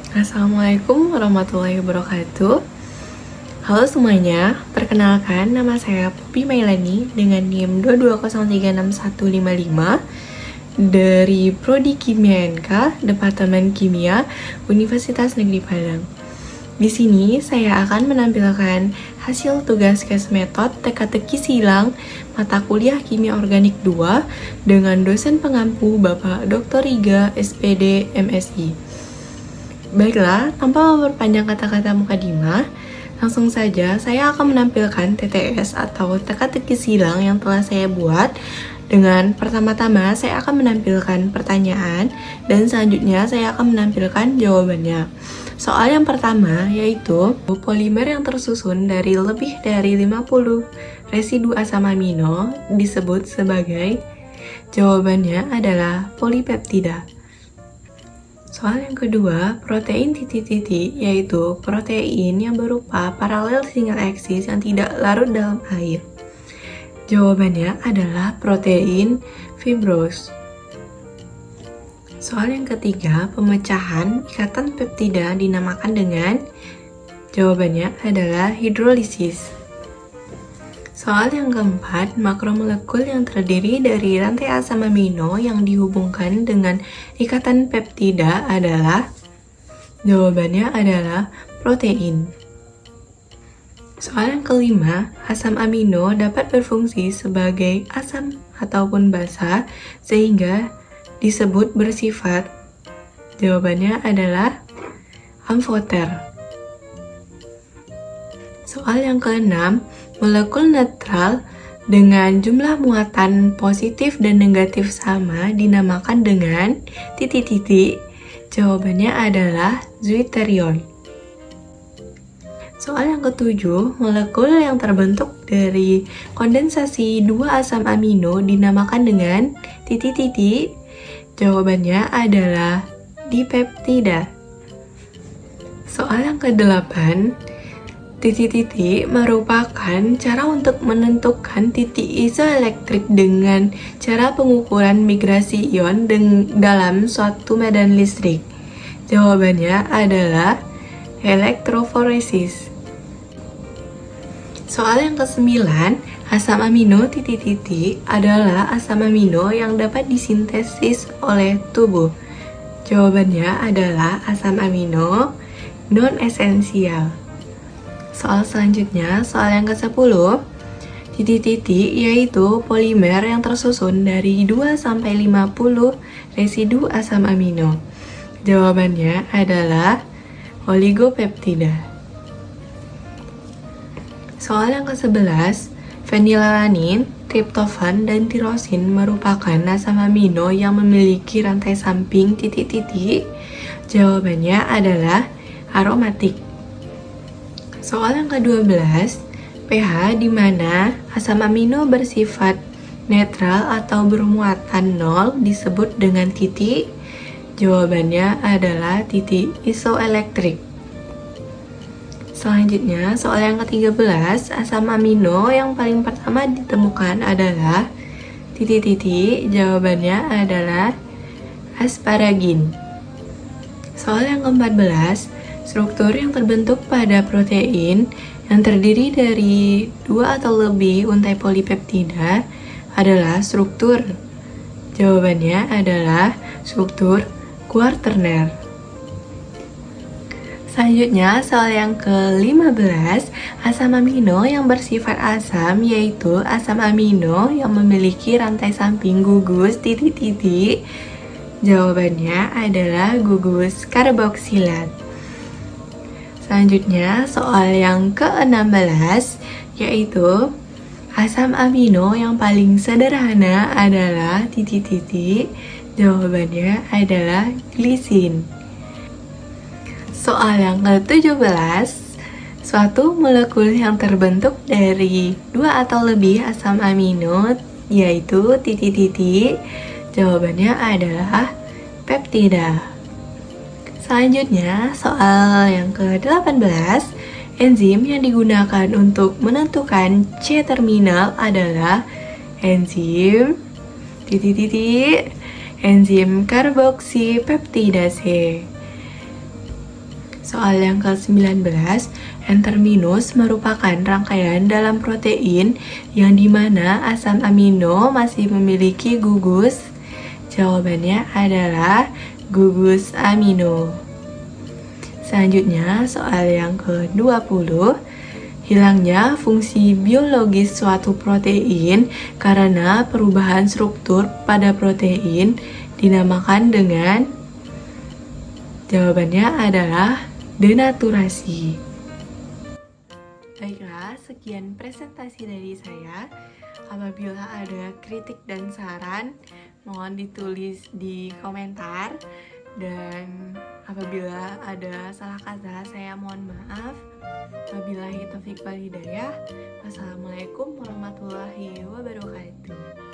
Assalamualaikum warahmatullahi wabarakatuh. Halo semuanya, perkenalkan nama saya Pupi Mailani dengan NIM 220365155 dari Prodi Kimia NK, Departemen Kimia, Universitas Negeri Padang. Di sini saya akan menampilkan hasil tugas case method teka-teki silang mata kuliah Kimia Organik 2 dengan dosen pengampu Bapak Dr. Riga, SPD, MSI. Baiklah, tanpa memperpanjang kata-kata mukadimah, langsung saja saya akan menampilkan TTS atau teka-teki silang yang telah saya buat. Dengan pertama-tama saya akan menampilkan pertanyaan dan selanjutnya saya akan menampilkan jawabannya. Soal yang pertama yaitu polimer yang tersusun dari lebih dari 50 residu asam amino disebut sebagai, jawabannya adalah polipeptida. Soal yang kedua, protein titik-titik yaitu protein yang berupa paralel single axis yang tidak larut dalam air. Jawabannya adalah protein fibrose. Soal yang ketiga, pemecahan ikatan peptida dinamakan dengan, jawabannya adalah hidrolisis. Soal yang keempat, makromolekul yang terdiri dari rantai asam amino yang dihubungkan dengan ikatan peptida adalah, jawabannya adalah protein. Soal yang kelima, asam amino dapat berfungsi sebagai asam ataupun basa sehingga disebut bersifat, jawabannya adalah amfoter. Soal yang keenam, molekul netral dengan jumlah muatan positif dan negatif sama dinamakan dengan titik-titik. Jawabannya adalah zwitterion. Soal yang ketujuh, molekul yang terbentuk dari kondensasi dua asam amino dinamakan dengan titik-titik. Jawabannya adalah dipeptida. Soal yang kedelapan, titik-titik merupakan cara untuk menentukan titik isoelektrik dengan cara pengukuran migrasi ion dalam suatu medan listrik. Jawabannya adalah elektroforesis. Soal yang kesembilan, asam amino titik-titik adalah asam amino yang dapat disintesis oleh tubuh. Jawabannya adalah asam amino non-esensial. Soal selanjutnya, soal yang ke-10, titik-titik yaitu polimer yang tersusun dari 2-50 residu asam amino. Jawabannya adalah oligopeptida. Soal yang ke-11, fenilalanin, triptofan, dan tirosin merupakan asam amino yang memiliki rantai samping titik-titik. Jawabannya adalah aromatik. Soal yang ke-12, pH di mana asam amino bersifat netral atau bermuatan 0 disebut dengan titik. Jawabannya adalah titik isoelektrik. Selanjutnya, soal yang ke-13, asam amino yang paling pertama ditemukan adalah titik-titik. Jawabannya adalah asparagin. Soal yang ke-14, struktur yang terbentuk pada protein yang terdiri dari 2 atau lebih untai polipeptida adalah struktur. Jawabannya adalah struktur kuarterner. Selanjutnya, soal yang ke-15, asam amino yang bersifat asam yaitu asam amino yang memiliki rantai samping gugus titik-titik. Jawabannya adalah gugus karboksilat. Selanjutnya, soal yang ke-16, yaitu asam amino yang paling sederhana adalah titik-titik. Jawabannya adalah glisin. Soal yang ke-17, suatu molekul yang terbentuk dari 2 atau lebih asam amino yaitu titik-titik. Jawabannya adalah peptida. Selanjutnya, soal yang ke-18, enzim yang digunakan untuk menentukan C terminal adalah enzim enzim karboksipeptidase. Soal yang ke-19, N-terminus merupakan rangkaian dalam protein yang dimana asam amino masih memiliki gugus. Jawabannya adalah gugus amino. Selanjutnya, soal yang ke-20, hilangnya fungsi biologis suatu protein karena perubahan struktur pada protein dinamakan dengan. Jawabannya adalah denaturasi. Baiklah, sekian presentasi dari saya. Apabila ada kritik dan saran, mohon ditulis di komentar. Dan apabila ada salah kata, saya mohon maaf. Wabillahi taufiq wal hidayah. Wassalamualaikum warahmatullahi wabarakatuh.